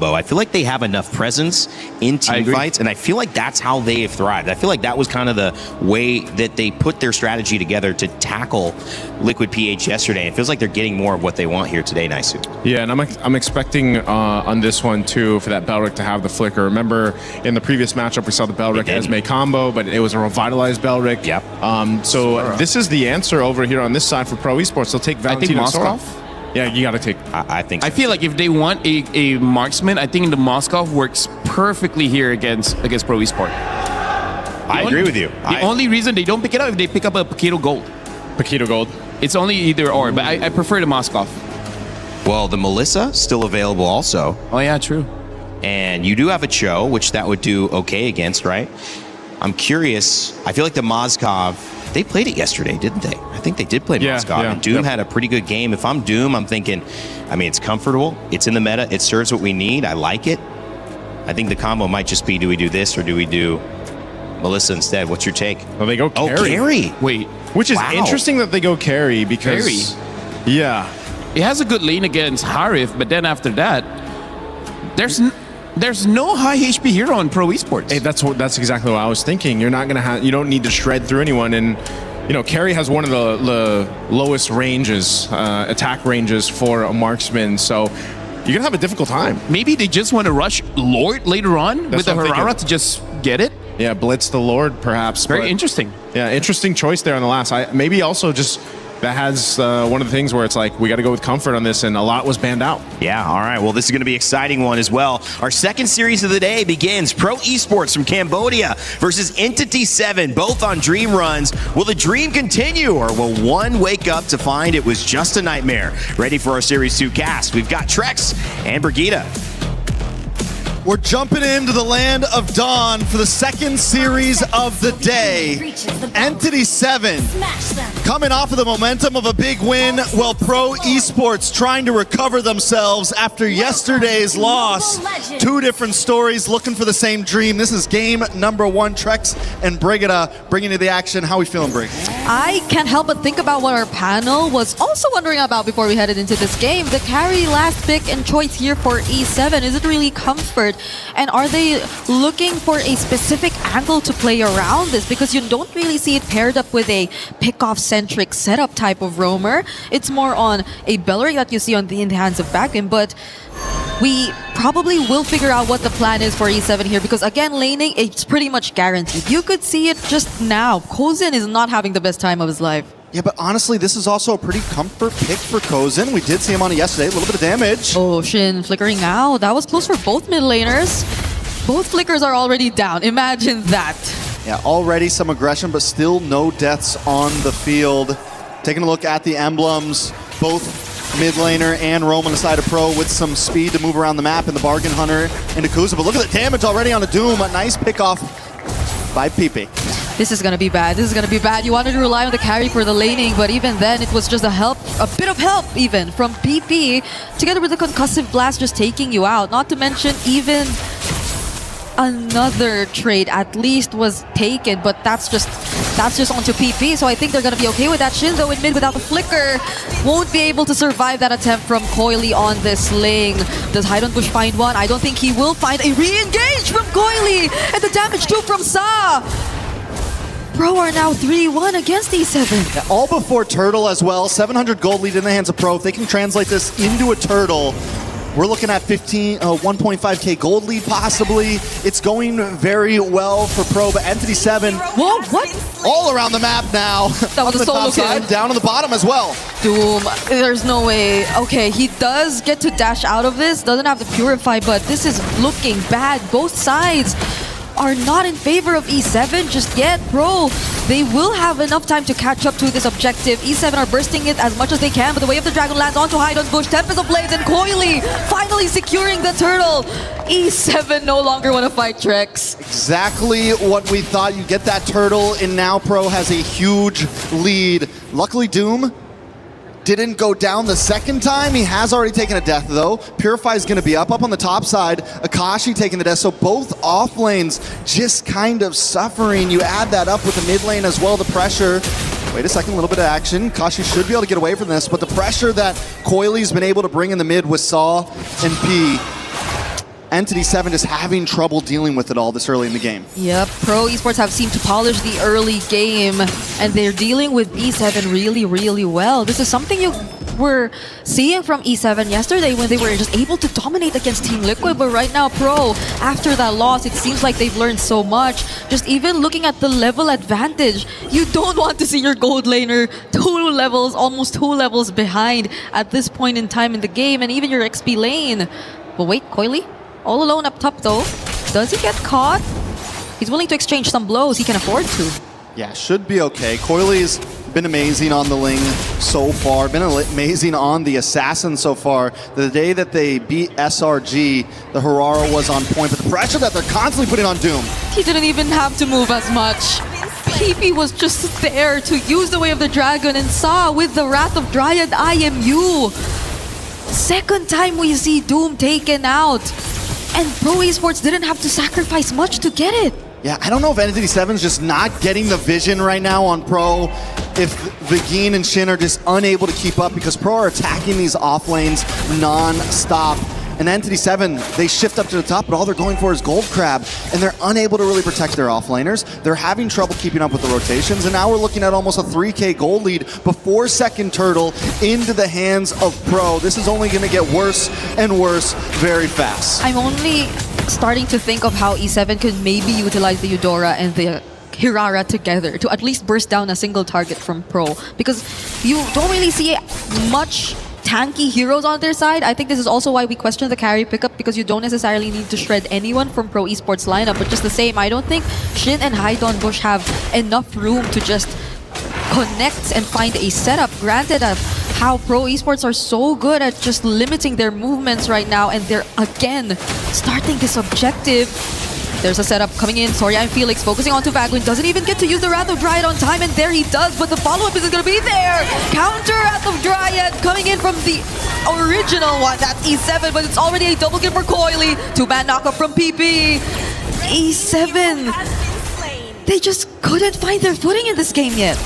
combo. I feel like they have enough presence in team fights, and I feel like that's how they have thrived. I feel like that was kind of the way that they put their strategy together to tackle Liquid PH yesterday. It feels like they're getting more of what they want here today, Naisu. Yeah, and I'm expecting on this one too for that Belric to have the flicker. Remember in the previous matchup we saw the Belric Esme combo, but it was a revitalized Belric. Yep. So this is the answer over here on this side for Pro Esports. They'll take Valentina. I think Moskov. Yeah, you got to take. I think so. I feel like if they want a marksman, I think the Moskov works perfectly here against Pro Esports. I agree with you. The only reason they don't pick it up if they pick up a Paquito Gold. Paquito Gold. It's only either or, but I prefer the Moskov. Well, the Melissa still available also. Oh yeah, true. And you do have a Cho, which that would do okay against, right? I'm curious. I feel like the Moskov, they played it yesterday, didn't they? I think they did play Moskov. And Doom had a pretty good game. If I'm Doom, I'm thinking, I mean, it's comfortable. It's in the meta. It serves what we need. I like it. I think the combo might just be, do we do this or do we do Melissa instead? What's your take? Well, they go carry. Oh, carry. Wait. Which is interesting that they go carry because... Yeah. It has a good lane against Harif, but then after that, there's no high HP hero on Pro Esports. Hey, that's exactly what I was thinking. You're not gonna have, you don't need to shred through anyone, and you know, carry has one of the lowest ranges, attack ranges for a marksman. So you're gonna have a difficult time. Maybe they just want to rush Lord later on with the Harara to just get it. Yeah, blitz the Lord perhaps. Very interesting. Yeah, interesting choice there on the last. Maybe also just. That has one of the things where it's like, we got to go with comfort on this, and a lot was banned out. Yeah, all right. Well, this is going to be an exciting one as well. Our second series of the day begins. Pro Esports from Cambodia versus Entity7, both on dream runs. Will the dream continue, or will one wake up to find it was just a nightmare? Ready for our Series 2 cast. We've got Trex and Brigitte. We're jumping into the land of Dawn for the second series of the day. Entity7 coming off of the momentum of a big win, while Pro Esports trying to recover themselves after yesterday's loss. Two different stories looking for the same dream. This is game number one. Trex and Brigitte bringing you the action. How are we feeling, Brig? I can't help but think about what our panel was also wondering about before we headed into this game. The carry last pick and choice here for E7. Is it really comfort? And are they looking for a specific angle to play around this? Because you don't really see it paired up with a pick-off-centric setup type of roamer. It's more on a Bellery that you see in the hands of Backman, but we probably will figure out what the plan is for E7 here, because again, laning, it's pretty much guaranteed. You could see it just now. Kozin is not having the best time of his life. Yeah, but honestly, this is also a pretty comfort pick for Kozin. We did see him on it yesterday, a little bit of damage. Oh, Shin flickering out. That was close for both mid laners. Both flickers are already down. Imagine that. Yeah, already some aggression, but still no deaths on the field. Taking a look at the emblems, both mid laner and Roam on the side of Pro with some speed to move around the map, and the Bargain Hunter into Kuza. But look at the damage already on a Doom. A nice pick off by PP. This is gonna be bad. This is gonna be bad. You wanted to rely on the carry for the laning, but even then, it was just a bit of help even from PP, together with the concussive blast just taking you out. Not to mention even another trade at least was taken, but that's just onto PP. So I think they're gonna be okay with that. Shin though in mid without the flicker won't be able to survive that attempt from Coily on this lane. Does Hydon Bush find one? I don't think he will find a re-engage from Coily, and the damage too from Sa. Pro are now 3-1 against E7. Yeah, all before Turtle as well. 700 gold lead in the hands of Pro. If they can translate this into a Turtle, we're looking at 1.5k gold lead possibly. It's going very well for Pro, but Entity7, whoa, what? All around the map now. That was on a the solo top side, kill. down on the bottom as well. Doom, there's no way. Okay, he does get to dash out of this, doesn't have to purify, but this is looking bad. Both sides are not in favor of E7 just yet. Pro, they will have enough time to catch up to this objective. E7 are bursting it as much as they can, but the Way of the Dragon lands onto Hydon's Bush. Tempest of Blades and Coily finally securing the turtle. E7 no longer want to fight Trex. Exactly what we thought. You get that turtle, and now Pro has a huge lead. Luckily, Doom didn't go down the second time. He has already taken a death though. Purify is going to be up on the top side. Akashi taking the death. So both off lanes just kind of suffering. You add that up with the mid lane as well, the pressure. Wait a second, a little bit of action. Kashi should be able to get away from this, but the pressure that Coily's been able to bring in the mid with Saw and P. Entity7 just having trouble dealing with it all this early in the game. Yep, Pro Esports have seemed to polish the early game, and they're dealing with E7 really, really well. This is something you were seeing from E7 yesterday when they were just able to dominate against Team Liquid, but right now Pro, after that loss, it seems like they've learned so much. Just even looking at the level advantage, you don't want to see your gold laner almost two levels behind at this point in time in the game, and even your XP lane. But wait, Coily, all alone up top though. Does he get caught? He's willing to exchange some blows, he can afford to. Yeah, should be okay. Coily's been amazing on the Ling so far, been amazing on the Assassin so far. The day that they beat SRG, the Harara was on point, but the pressure that they're constantly putting on Doom. He didn't even have to move as much. PP was just there to use the Way of the Dragon and saw with the Wrath of Dryad IMU. Second time we see Doom taken out. And Pro Esports didn't have to sacrifice much to get it. Yeah, I don't know if Entity7's just not getting the vision right now on Pro. If Vagine and Shin are just unable to keep up because Pro are attacking these off lanes non-stop. And Entity7, they shift up to the top, but all they're going for is Gold Crab, and they're unable to really protect their offlaners. They're having trouble keeping up with the rotations, and now we're looking at almost a 3K gold lead before second turtle into the hands of Pro. This is only going to get worse and worse very fast. I'm only starting to think of how E7 could maybe utilize the Eudora and the Hirara together to at least burst down a single target from Pro, because you don't really see much tanky heroes on their side. I think this is also why we question the carry pickup, because you don't necessarily need to shred anyone from Pro Esports lineup, but just the same, I don't think Shin and Haidon Bush have enough room to just connect and find a setup. Granted of how Pro Esports are so good at just limiting their movements right now, and they're again starting this objective. There's a setup coming in. Sorry, I'm Felix focusing onto Vaguin. Doesn't even get to use the Wrath of Dryad on time, and there he does, but the follow-up isn't going to be there. Counter Wrath of Dryad coming in from the original one. That's E7, but it's already a double kill for Coily. Two-man knockup from PP. E7, they just couldn't find their footing in this game yet.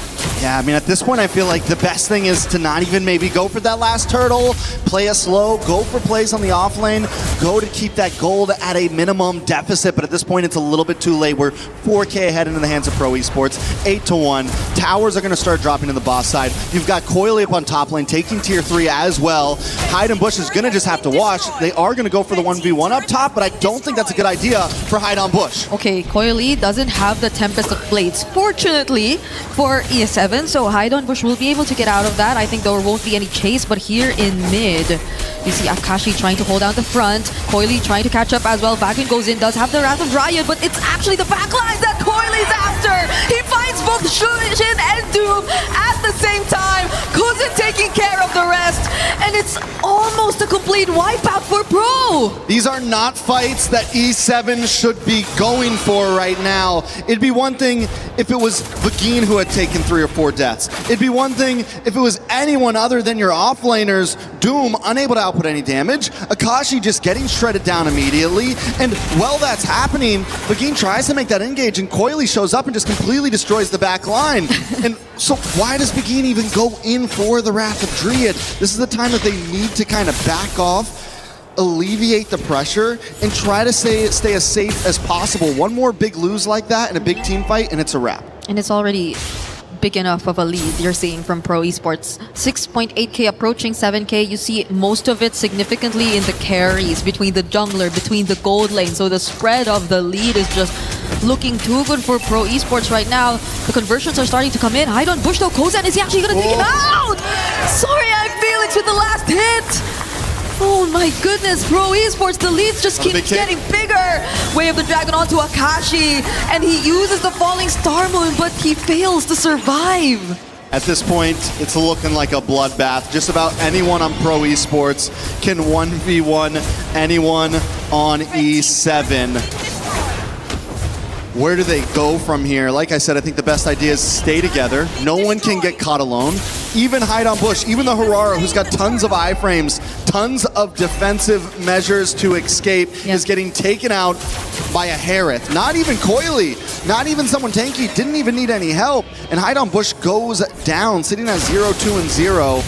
Yeah, I mean, at this point, I feel like the best thing is to not even maybe go for that last turtle, play it slow, go for plays on the off lane, go to keep that gold at a minimum deficit, but at this point, it's a little bit too late. We're 4K ahead into the hands of Pro Esports, 8-1. Towers are going to start dropping to the boss side. You've got Coily up on top lane, taking tier 3 as well. Hyde and Bush is going to just have to watch. They are going to go for the 1v1 up top, but I don't think that's a good idea for Hyde on Bush. Okay, Coily doesn't have the Tempest of Blades, fortunately for ES7, so Haidon Bush will be able to get out of that. I think there won't be any chase, but here in mid, you see Akashi trying to hold down the front, Coily trying to catch up as well. Vaguin goes in, does have the Wrath of Dryad, but it's actually the backline that Coily's after! He finds both Shin and Doom at the same time, Kuzin taking care of the rest, and it's almost a complete wipeout for Pro! These are not fights that E7 should be going for right now. It'd be one thing if it was Vagine who had taken 3 or 4 deaths. It'd be one thing if it was anyone other than your offlaners. Doom unable to output any damage, Akashi just getting shredded down immediately, and while that's happening, Vagine tries to make that engage, and Coily shows up and just completely destroys the back line. And so why does Vagine even go in for the Wrath of Dryad? This is the time that they need to kind of back off, alleviate the pressure, and try to stay as safe as possible. One more big lose like that in a big team fight, and it's a wrap. And it's already big enough of a lead you're seeing from Pro Esports. 6.8k approaching 7k. You see most of it significantly in the carries, between the jungler, between the gold lane. So the spread of the lead is just looking too good for Pro Esports right now. The conversions are starting to come in. Haidon Bush though, Kozan, is he actually going to take it out? Sorry, I'm Felix with the last hit. Oh my goodness, Pro Esports, the leads just keep getting bigger. Way of the Dragon onto Akashi, and he uses the Falling Star Moon, but he fails to survive. At this point, it's looking like a bloodbath. Just about anyone on Pro Esports can 1v1 anyone on E7. Where do they go from here? Like I said, I think the best idea is stay together. No one can get caught alone. Even Hyde on Bush, even the Harara, who's got tons of iframes, tons of defensive measures to escape, is getting taken out by a Harith. Not even Coily, not even someone tanky, didn't even need any help. And Hyde on Bush goes down, sitting at 0-2-0.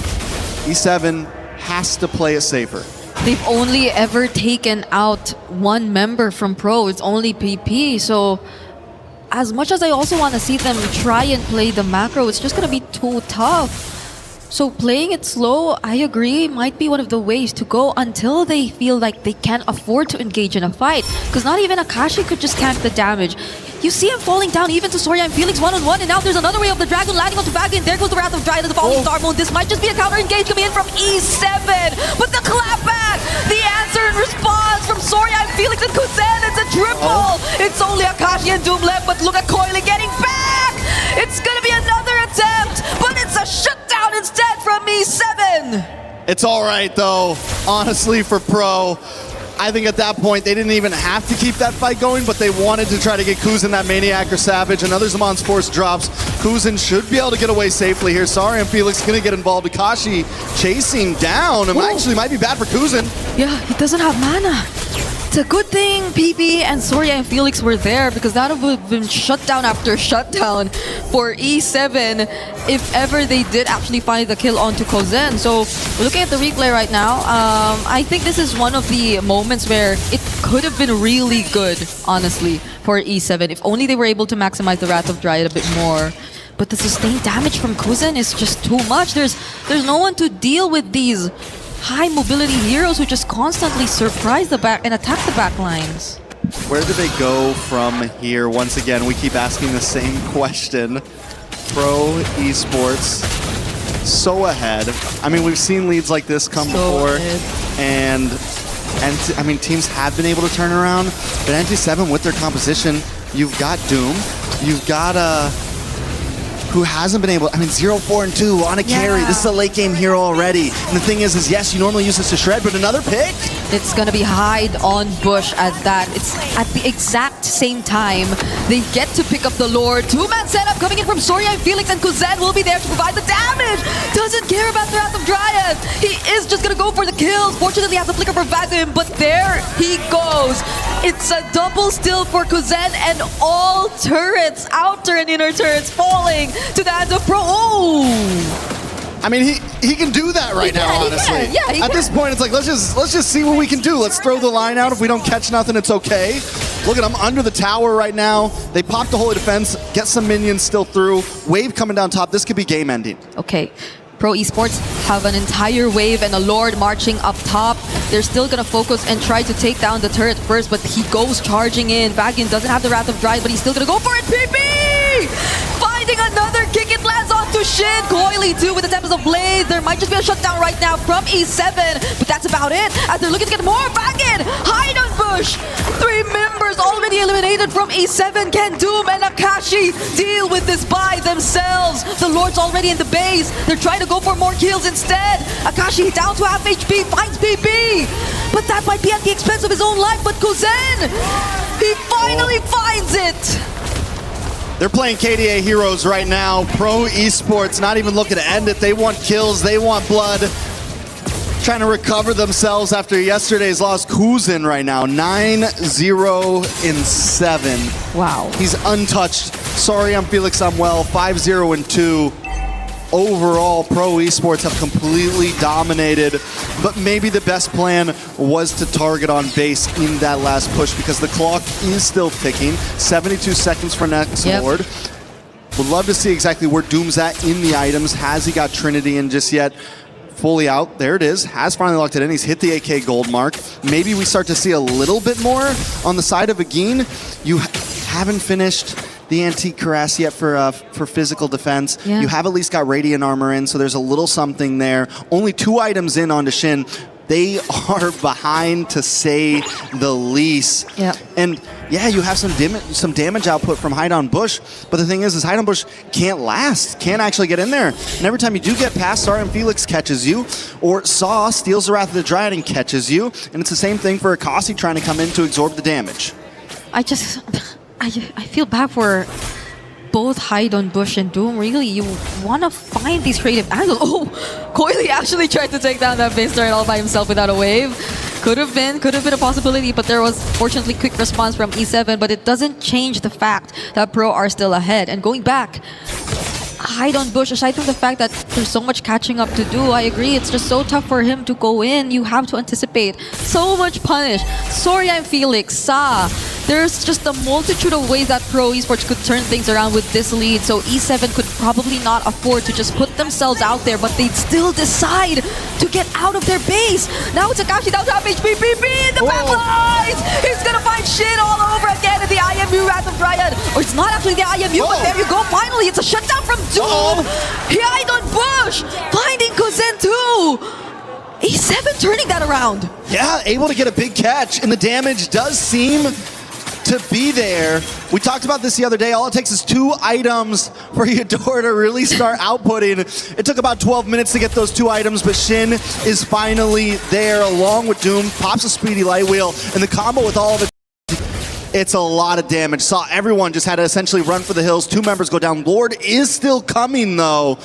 E7 has to play it safer. they've only ever taken out one member from Pro. It's only PP. So as much as I also want to see them try and play the macro, it's just going to be too tough. So playing it slow, I agree, might be one of the ways to go until they feel like they can't afford to engage in a fight. Because not even Akashi could just tank the damage. You see him falling down even to Soria and Felix one-on-one, and now there's another way of the Dragon landing onto Vagin. There goes the Wrath of Dryad and the falling Star Moon. This might just be a counter engage coming in from E7. But the clapback, the answer and response from Soria and Felix and Kuzen, it's a triple. It's only Akashi and Doom left, but look at Coily getting back. It's gonna be another attempt, but it's a shutdown instead from E7. It's all right, though, honestly, for Pro. I think at that point, they didn't even have to keep that fight going, but they wanted to try to get Kuzen that Maniac or Savage. Another Zamon's Force drops. Kuzen should be able to get away safely here. Sorry, and Felix going to get involved. Akashi chasing down. Actually, might be bad for Kuzen. Yeah, he doesn't have mana. It's a good thing PP and Soria and Felix were there, because that would have been shutdown after shutdown for E7 if ever they did actually find the kill onto Kozen. So looking at the replay right now, I think this is one of the moments where it could have been really good, honestly, for E7 if only they were able to maximize the Wrath of Dryad a bit more. But the sustained damage from Kozen is just too much. There's no one to deal with these high mobility heroes who just constantly surprise the back and attack the back lines. Where do they go from here? Once again, we keep asking the same question. Pro Esports so ahead. I mean, we've seen leads like this come before, and I mean, teams have been able to turn around, but Entity7 with their composition, you've got Doom, you've got who hasn't been able, I mean, 0-4-2 on a carry. This is a late game hero already. And the thing is yes, you normally use this to shred, but another pick? It's gonna be hide on Bush at that. It's at the exact same time they get to pick up the Lord. Two-man setup coming in from Soria and Felix, and Kuzen will be there to provide the damage. Doesn't care about the Wrath of Dryad. He is just gonna go for the kills. Fortunately, has a flicker for Vadim, but there he goes. It's a double steal for Kuzen, and all turrets, outer and inner turrets, falling to the hands of Pro. Oh! I mean, he can do that right now, honestly. He At this point, it's like, let's just see what we can do. Let's throw the line out. If we don't catch nothing, it's okay. Look at him under the tower right now. They pop the Holy Defense, get some minions still through. Wave coming down top. This could be game ending. Okay. Pro Esports have an entire wave and a Lord marching up top. They're still gonna focus and try to take down the turret first, but he goes charging in. Vagin doesn't have the Wrath of Dryad, but he's still gonna go for it. PP! Finding another kick, it lands onto Shin. Coily too with the Tempest of Blade. There might just be a shutdown right now from E7, but that's about it. As they're looking to get more, Vagin! Hide on Bush! 3 members already eliminated from E7. Can Doom and Akashi deal with this by themselves? The Lord's already in the base. They're trying to go for more kills instead. Akashi down to half HP, finds PP. But that might be at the expense of his own life. But Kuzen, he finally finds it. They're playing KDA heroes right now. Pro Esports not even looking to end it. They want kills, they want blood. Trying to recover themselves after yesterday's loss. Kuzen right now, 9-0-7. Wow. He's untouched. Sorry, I'm Felix, I'm well. 5-0-2. Overall, Pro Esports have completely dominated, but maybe the best plan was to target on base in that last push because the clock is still ticking. 72 seconds for next Lord. Would love to see exactly where Doom's at in the items. Has he got Trinity in just yet? Fully out. There it is. Has finally locked it in. He's hit the AK gold mark. Maybe we start to see a little bit more on the side of Agin. You haven't finished the antique cuirass yet for physical defense. Yeah. You have at least got radiant armor in, so there's a little something there. Only 2 items in onto Shin. They are behind, to say the least. Yeah. And yeah, you have some damage output from Hide on Bush, but the thing is Hide on Bush can't last, can't actually get in there. And every time you do get past, Sar and Felix catches you, or Saw steals the Wrath of the Dryad and catches you, and it's the same thing for Akasi trying to come in to absorb the damage. I feel bad for both Hide on Bush and Doom. Really, you want to find these creative angles. Oh, Coily actually tried to take down that base turret all by himself without a wave. Could have been a possibility, but there was fortunately quick response from E7, but it doesn't change the fact that Pro are still ahead. And going back, Hide on Bush, aside from the fact that there's so much catching up to do, I agree, it's just so tough for him to go in. You have to anticipate so much punish. Sorry, I'm Felix, Sa. There's just a multitude of ways that Pro Esports could turn things around with this lead, so E7 could probably not afford to just put themselves out there, but they'd still decide to get out of their base. Now it's Akashi down to half HP, PP in the back lines! He's gonna find shit all over again in the IMU Wrath of Dryad. Or it's not actually the IMU, but there you go, finally, it's a shutdown from Doom! He hide on Bush! Finding Kuzen too! E7 turning that around. Yeah, able to get a big catch, and the damage does seem to be there. We talked about this the other day. All it takes is 2 items for Eudora to really start outputting. It took about 12 minutes to get those 2 items, but Shin is finally there along with Doom. Pops a speedy light wheel, and the combo with all of it, it's a lot of damage. Saw everyone just had to essentially run for the hills. 2 members go down. Lord is still coming though.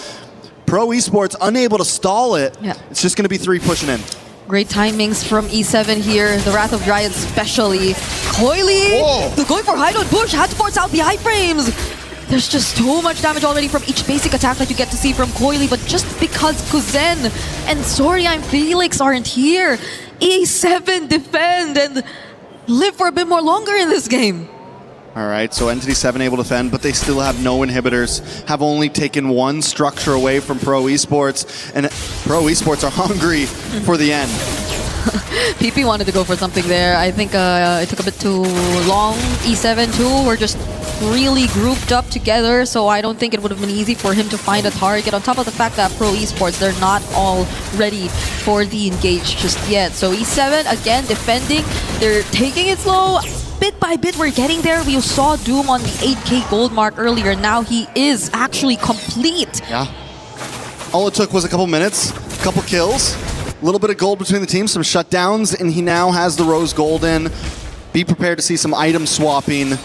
Pro Esports unable to stall it. Yeah. It's just going to be 3 pushing in. Great timings from E7 here. The Wrath of Dryad especially. Coily, they're going for hide on Bush. Had to force out the iframes. There's just too much damage already from each basic attack that you get to see from Coily, but just because Kuzen and Sorry I'm Felix aren't here, E7 defend and live for a bit more longer in this game. All right, so Entity7 able to defend, but they still have no inhibitors, have only taken 1 structure away from Pro Esports, and Pro Esports are hungry for the end. PP wanted to go for something there. I think it took a bit too long. E7 too were just really grouped up together, so I don't think it would have been easy for him to find a target. On top of the fact that Pro Esports, they're not all ready for the engage just yet. So E7, again, defending. They're taking it slow. Bit by bit, we're getting there. We saw Doom on the 8K gold mark earlier. Now he is actually complete. Yeah. All it took was a couple minutes, a couple kills, a little bit of gold between the teams, some shutdowns, and he now has the Rose Golden. Be prepared to see some item swapping.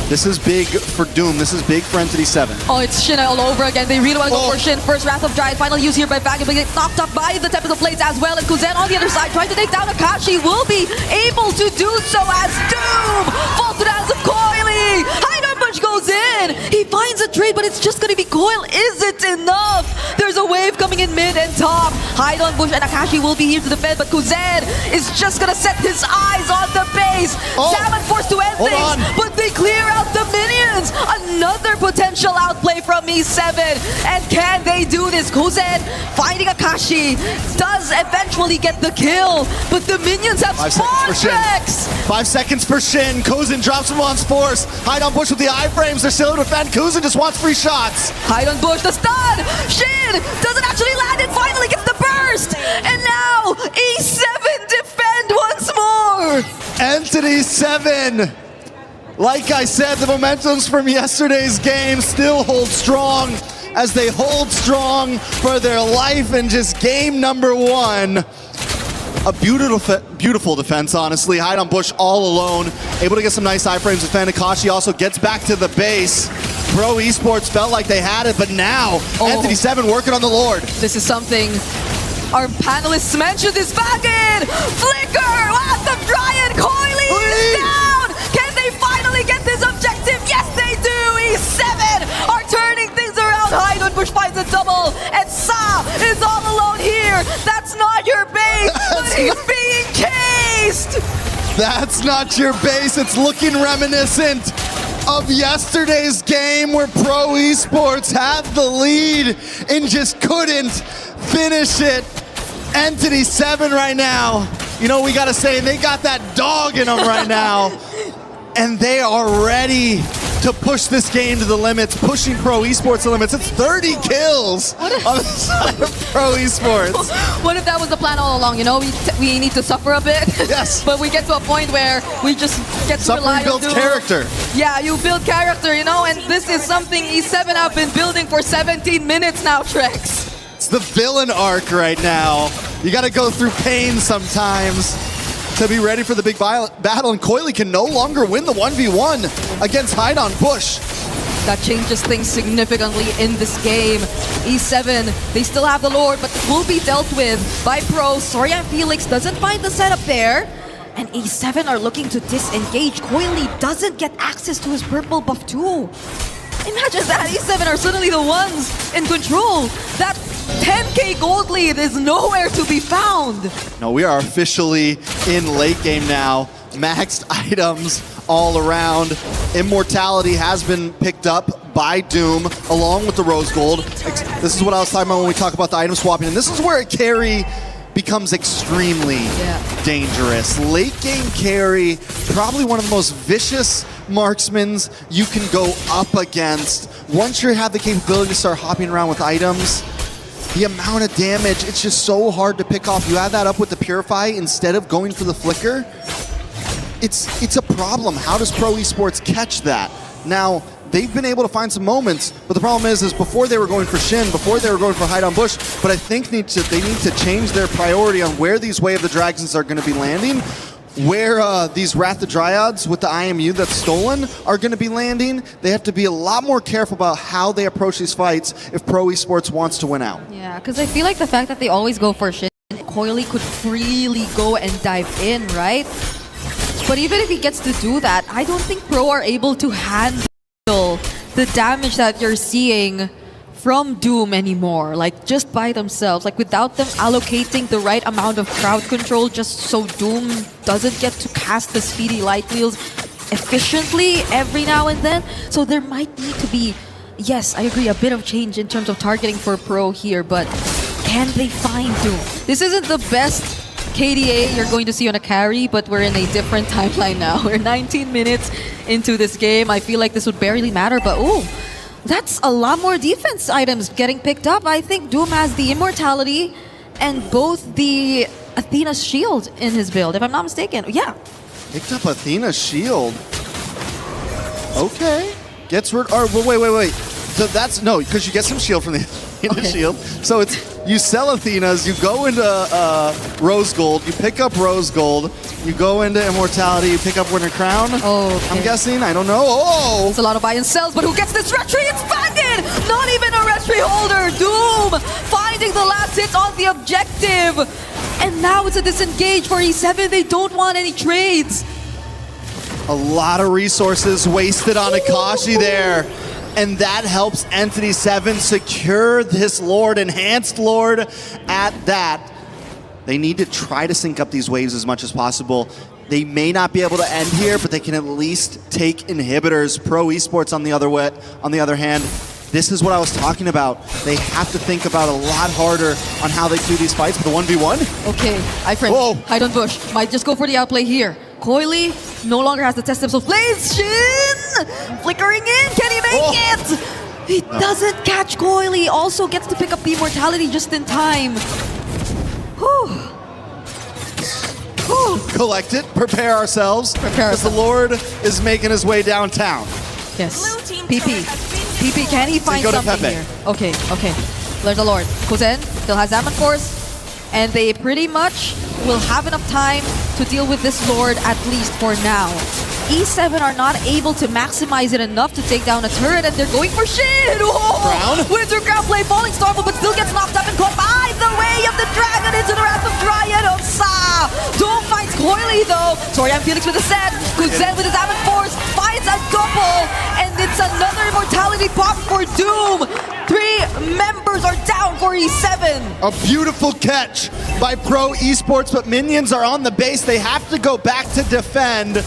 This is big for Doom. This is big for Entity7. Oh, it's Shin all over again. They really want to go for Shin. First Wrath of Dryad, final use here by Vagabond, but gets knocked up by the Tempest of Blades as well. And Kuzen on the other side, trying to take down Akashi, will be able to do so as Doom falls to the hands of Coily. Heidenbush goes in. He finds a trade, but it's just going to be Coil. Is it enough? There's a wave coming in mid and top. Heidenbush and Akashi will be here to defend, but Kuzen is just going to set his eyes on the base. Salmon forced to end things, but they clear out the minions. Another potential outplay from E7. And can they do this? Kuzen finding Akashi does eventually get the kill, but the minions have spawn tracks. 5 seconds for Shin. Kuzen drops him on Force. Hide on Bush with the iframes. They're still to defend. Kuzen just wants free shots. Hide on Bush, the stun. Shin doesn't actually land it. Finally gets the burst. And now E7 defend once more. Entity7. Like I said, the momentums from yesterday's game still hold strong as they hold strong for their life in just game number 1. A beautiful defense, honestly. Hide on Bush all alone, able to get some nice iframes. Defend. Akashi also gets back to the base. Pro Esports felt like they had it, but now Entity7 working on the Lord. This is something our panelists mentioned. This back in. Flicker, Wrath of Dryad, Coily is down. Can they finally get this objective? Yes, they do. E7 are turning things around. Heidenbush finds a double, and Sa is all alone here. That's not your base, but he's being cased. That's not your base. It's looking reminiscent of yesterday's game where Pro Esports had the lead and just couldn't finish it. Entity7 right now, you know, we gotta say, they got that dog in them right now. And they are ready to push this game to the limits, pushing Pro Esports to the limits. It's 30 kills on the side of Pro Esports. What if that was the plan all along? You know, we need to suffer a bit. Yes. But we get to a point where we just get to rely on builds Doom. character. Yeah, you build character, you know, and this is something E7 have been building for 17 minutes now, Trex. It's the villain arc right now. You gotta go through pain sometimes to be ready for the big battle, and Coily can no longer win the 1v1 against Hide on Bush. That changes things significantly in this game. E7, they still have the Lord, but will be dealt with by Pro. Sorry, Felix doesn't find the setup there. And E7 are looking to disengage. Coily doesn't get access to his purple buff too. Imagine that E7 are suddenly the ones in control. That 10k gold lead is nowhere to be found. No, we are officially in late game now. Maxed items all around. Immortality has been picked up by Doom along with the Rose Gold. This is what I was talking about when we talk about the item swapping, and this is where a carry becomes extremely dangerous. Late game carry, probably one of the most vicious marksmans you can go up against. Once you have the capability to start hopping around with items, the amount of damage, it's just so hard to pick off. You add that up with the Purify instead of going for the Flicker, it's a problem. How does Pro Esports catch that? Now, they've been able to find some moments, but the problem is before they were going for Shin, before they were going for Hide on Bush, but I think they need to change their priority on where these Way of the Dragons are going to be landing, where these Wrath of Dryads with the IMU that's stolen are going to be landing. They have to be a lot more careful about how they approach these fights if Pro Esports wants to win out. Yeah, because I feel like the fact that they always go for Shin, Coily could freely go and dive in, right? But even if he gets to do that, I don't think Pro are able to handle the damage that you're seeing from Doom anymore, like just by themselves, like without them allocating the right amount of crowd control just so Doom doesn't get to cast the speedy light wheels efficiently every now and then. So there might need to be, yes, I agree, a bit of change in terms of targeting for Pro here, but can they find Doom? This isn't the best KDA you're going to see on a carry, but we're in a different timeline now. We're 19 minutes into this game. I feel like this would barely matter, but oh, that's a lot more defense items getting picked up. I think Doom has the Immortality and both the Athena's Shield in his build, if I'm not mistaken. Yeah. Picked up Athena's Shield. Okay. Gets rid, or wait. So that's, no, because you get some shield from the Athena Shield. So it's, you sell Athena's, you go into Rose Gold, you pick up Rose Gold, you go into Immortality, you pick up Winter Crown. Oh, okay. I'm guessing, I don't know. Oh! It's a lot of buy and sells, but who gets this red tree? It's Faggot! Not even a red tree holder! Doom finding the last hit on the objective! And now it's a disengage for E7. They don't want any trades. A lot of resources wasted on Akashi there. And that helps Entity7 secure this Lord, enhanced Lord at that. They need to try to sync up these waves as much as possible. They may not be able to end here, but they can at least take inhibitors. Pro Esports on the other hand, this is what I was talking about. They have to think about a lot harder on how they do these fights with the 1v1. Okay, iFriend, hide on Bush. Might just go for the outplay here. Coily no longer has to test himself. Blaze Shin! Flickering in, can he make it? He doesn't catch Coily. Also gets to pick up the Immortality just in time. Whew. Collect it, prepare ourselves. Because the Lord is making his way downtown. Yes. PP, can he find something here? Okay. There's the Lord. Kuzen still has Zaman Force. And they pretty much will have enough time to deal with this Lord, at least for now. E7 are not able to maximize it enough to take down a turret, and they're going for shit! Winter Crown play, falling Starfall, but still gets knocked up and caught by the Way of the Dragon into the Wrath of Dryad of Sa! Don't find Coily though! Torian Felix with a set, Kuzen with his Avid Force, finds a couple, and it's another Immortality pop for Doom! 3 members are down for E7! A beautiful catch by Pro Esports, but minions are on the base. They have to go back to defend.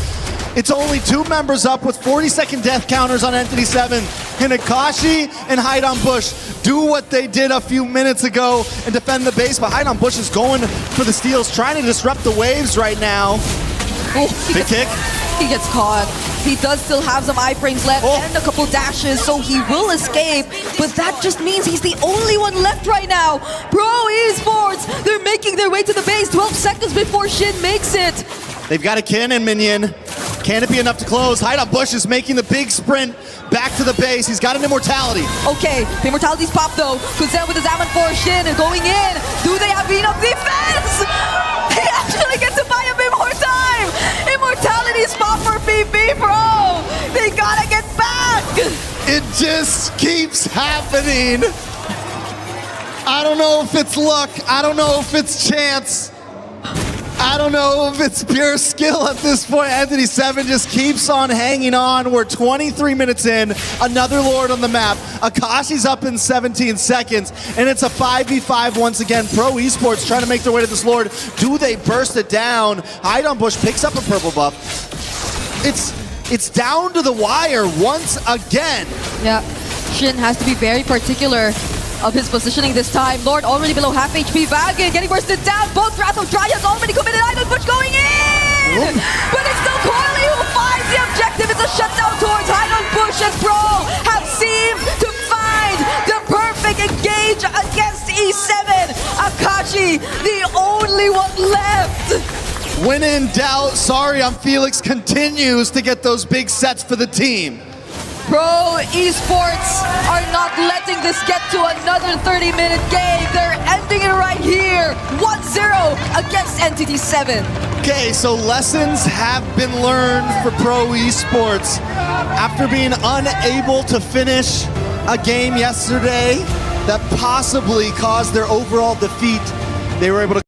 It's only 2 members up with 40-second death counters on Entity7. Can Akashi and Hide on Bush do what they did a few minutes ago and defend the base? But Hide on Bush is going for the steals, trying to disrupt the waves right now. Big kick. He gets caught. He does still have some iframes left and a couple dashes, so he will escape. But that just means he's the only one left right now. Pro Esports, they're making their way to the base 12 seconds before Shin makes it. They've got a cannon minion. Can it be enough to close? Hide on Bush is making the big sprint back to the base. He's got an Immortality. Okay, the Immortality's popped though. Kuzen with his Zaman Force, Shin going in. Do they have enough defense? They actually get to buy a bit more time. Immortality's pop for PP Pro. They gotta get back. It just keeps happening. I don't know if it's luck. I don't know if it's chance. I don't know if it's pure skill at this point. Entity7 just keeps on hanging on. We're 23 minutes in. Another Lord on the map. Akashi's up in 17 seconds. And it's a 5v5 once again. Pro Esports trying to make their way to this Lord. Do they burst it down? Hide on Bush picks up a purple buff. It's down to the wire once again. Yeah, Shin has to be very particular of his positioning this time. Lord already below half HP. Vagan getting bursted down. Both Wrath of Dryas already committed. Idol Push going in! But it's still Coily who finds the objective. It's a shutdown towards Idol Push, and Pro have seemed to find the perfect engage against E7. Akashi, the only one left. When in doubt, Sorry I'm Felix continues to get those big sets for the team. Pro Esports are not letting this get to another 30-minute game. They're ending it right here. 1-0 against Entity7. Okay, so lessons have been learned for Pro Esports. After being unable to finish a game yesterday that possibly caused their overall defeat, they were able to